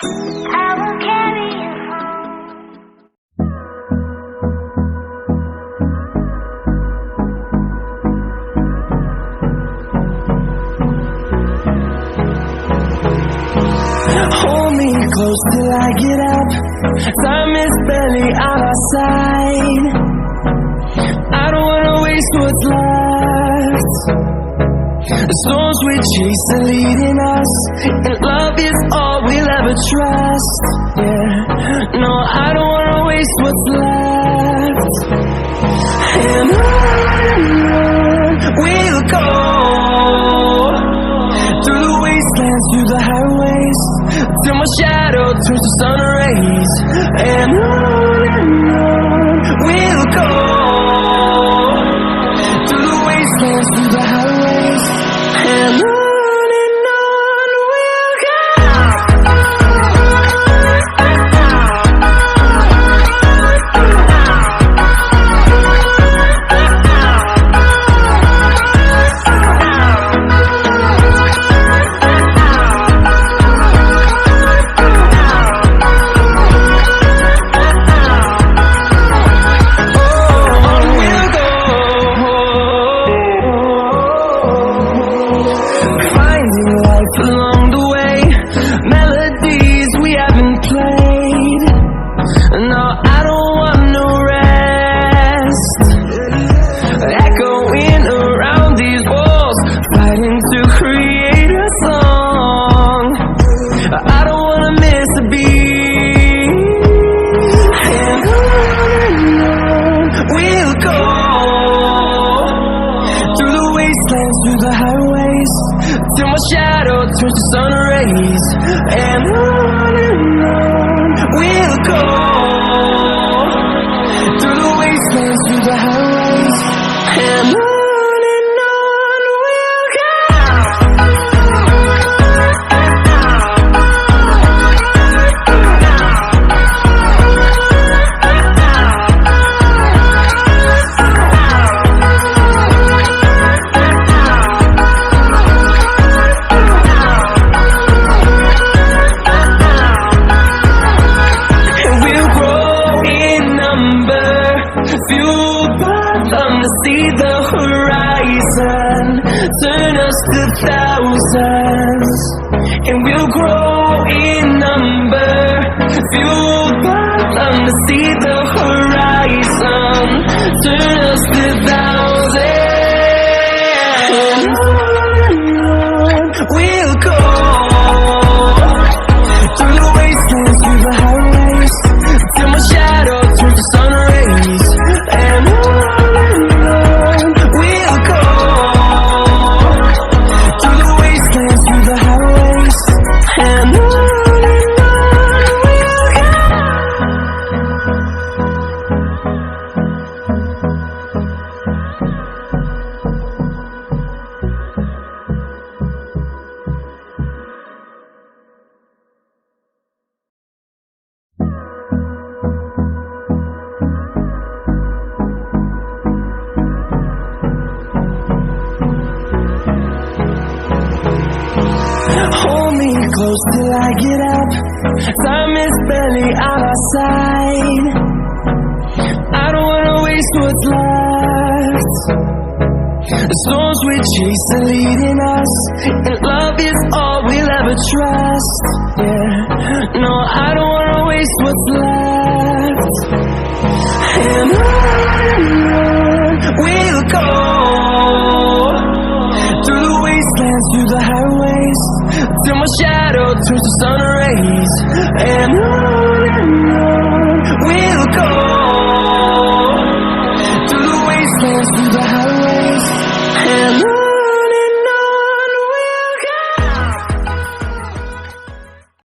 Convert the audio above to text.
I will carry you home. Hold me close till I get up. Time is barely on our side. I don't wanna waste what's left. The storms we chase are leading us, and love is all we'll ever trust. Yeah, no, I don't wanna waste what's left. And on we'll go, through the wastelands, through the highways, till my shadow turns to sun rays. And on we'll go, through the wastelands, through the highways, and on we'll go. Along the way, melodies we haven't played. No, I don't want no rest. Echoing around these walls, fighting to create a song. I don't wanna miss a beat. And on we'll go, through the wastelands, through the highways, till my shadow turns to sun rays. And on we'll go, through the wastelands, through the highways, and on we'll go. Fueled by them to see the horizon, turn us to thousands, and we'll grow in number. Fueled by them to see the horizon, turn us to thousands, and on we'll go, through the wastelands, through the highways, till my shadow turns to sun rays. And on we'll go, through the wastelands, through the highways, and on we'll go. Hold me close till I get up. Time is barely on our side. I don't wanna waste what's left. The storms we chase are leading us, and love is all we'll ever trust. Yeah, no, I don't wanna waste what's left. And on we'll go, through the wastelands, through the highways, till my shadow turns to sun rays. And on we'll go, through the wastelands, through the highways.